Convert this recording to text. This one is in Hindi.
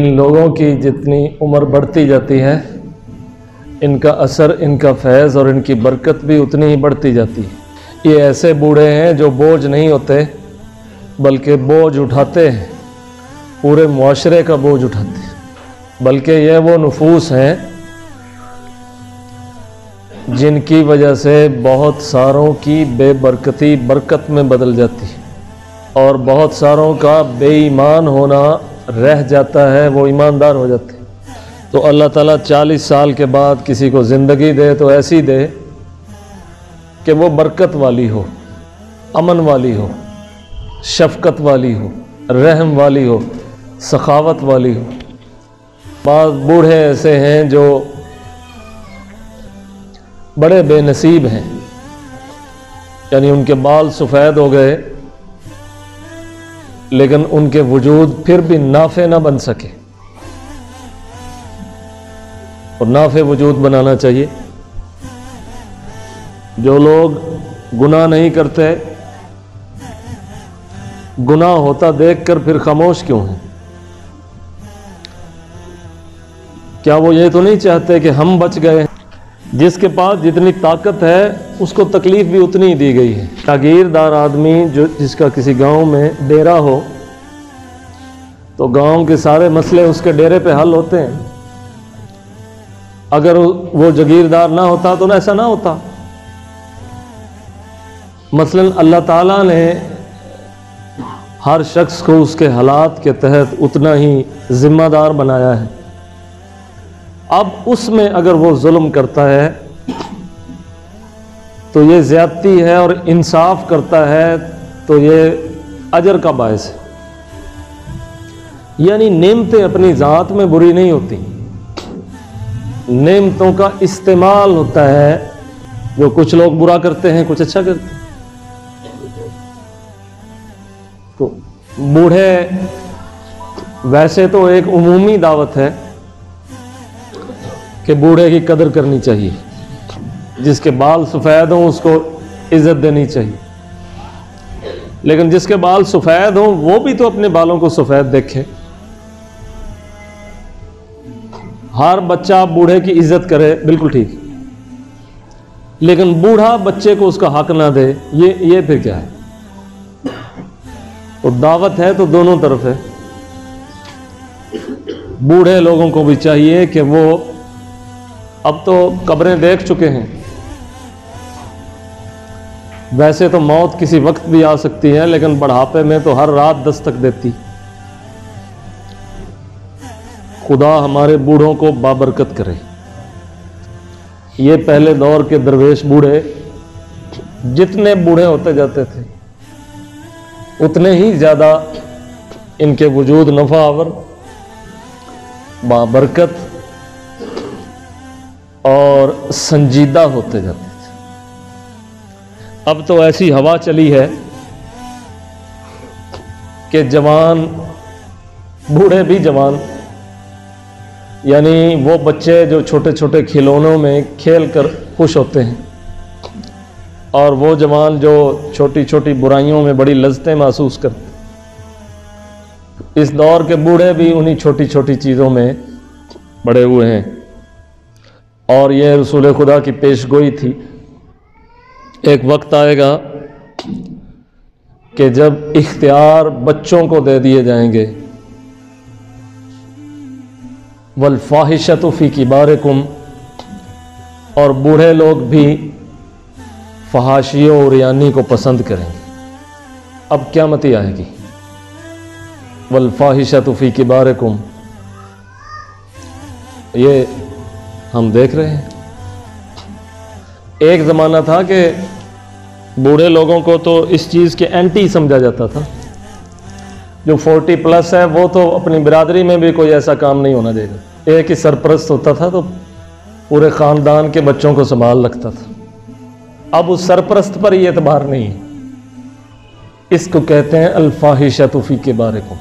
इन लोगों की जितनी उम्र बढ़ती जाती है, इनका असर, इनका फैज़ और इनकी बरकत भी उतनी ही बढ़ती जाती है। ये ऐसे बूढ़े हैं जो बोझ नहीं होते बल्कि बोझ उठाते हैं, पूरे मुआशरे का बोझ उठाते हैं। बल्कि ये वो नुफूस हैं जिनकी वजह से बहुत सारों की बेबरकती बरकत में बदल जाती है और बहुत सारों का बेईमान होना रह जाता है, वो ईमानदार हो जाते हैं। तो अल्लाह ताला 40 साल के बाद किसी को ज़िंदगी दे तो ऐसी दे कि वो बरकत वाली हो, अमन वाली हो, शफ़क़त वाली हो, रहम वाली हो, सखावत वाली हो। बाज़ बूढ़े ऐसे हैं जो बड़े बेनसीब हैं, यानी उनके बाल सफ़ेद हो गए लेकिन उनके वजूद फिर भी नाफे ना बन सके, और नाफे वजूद बनाना चाहिए। जो लोग गुनाह नहीं करते, गुनाह होता देखकर फिर खामोश क्यों हैं? क्या वो ये तो नहीं चाहते कि हम बच गए? जिसके पास जितनी ताकत है उसको तकलीफ भी उतनी ही दी गई है। जागीरदार आदमी जो जिसका किसी गांव में डेरा हो तो गांव के सारे मसले उसके डेरे पे हल होते हैं। अगर वो जागीरदार ना होता तो ऐसा ना होता। मसलन अल्लाह ताला ने हर शख्स को उसके हालात के तहत उतना ही जिम्मेदार बनाया है। अब उसमें अगर वो जुल्म करता है तो ये ज़्यादती है, और इंसाफ करता है तो ये अजर का बायस है। यानी नेमतें अपनी ज़ात में बुरी नहीं होती, नेमतों का इस्तेमाल होता है। जो कुछ लोग बुरा करते हैं, कुछ अच्छा करते हैं। तो बूढ़े वैसे तो एक उमूमी दावत है कि बूढ़े की कदर करनी चाहिए, जिसके बाल सफ़ेद हों उसको इज़्ज़त देनी चाहिए। लेकिन जिसके बाल सफ़ेद हों वो भी तो अपने बालों को सफ़ेद देखे। हर बच्चा बूढ़े की इज़्ज़त करे, बिल्कुल ठीक, लेकिन बूढ़ा बच्चे को उसका हक ना दे, ये फिर क्या है? तो दावत है तो दोनों तरफ है। बूढ़े लोगों को भी चाहिए कि वो अब तो कब्रें देख चुके हैं। वैसे तो मौत किसी वक्त भी आ सकती है, लेकिन बुढ़ापे में तो हर रात दस्तक देती। खुदा हमारे बूढ़ों को बाबरकत करे। ये पहले दौर के दरवेश बूढ़े जितने बूढ़े होते जाते थे उतने ही ज़्यादा इनके वजूद नफ़ावर, बाबरकत और संजीदा होते जाते थे। अब तो ऐसी हवा चली है कि जवान, बूढ़े भी जवान, यानी वो बच्चे जो छोटे छोटे खिलौनों में खेल कर खुश होते हैं, और वो जवान जो छोटी छोटी बुराइयों में बड़ी लज्जतें महसूस करते हैं। इस दौर के बूढ़े भी उन्हीं छोटी छोटी चीज़ों में बड़े हुए हैं। और ये रसूल खुदा की पेशगोई थी, एक वक्त आएगा कि जब इख्तियार बच्चों को दे दिए जाएंगे। वल फाहिशतु फी किबारिकुम, और बूढ़े लोग भी फहाशियों और यानी को पसंद करेंगे। अब क़यामती आएगी। वल फाहिशतु फी किबारिकुम, ये हम देख रहे हैं। एक ज़माना था कि बूढ़े लोगों को तो इस चीज़ के एंटी समझा जाता था। जो 40+ है वो तो अपनी बिरादरी में भी कोई ऐसा काम नहीं होना देगा। एक ही सरपरस्त होता था तो पूरे ख़ानदान के बच्चों को संभाल रखता था। अब उस सरपरस्त पर ये एतबार नहीं है। इसको कहते हैं अल फाहिशतु फी किबारिकुम।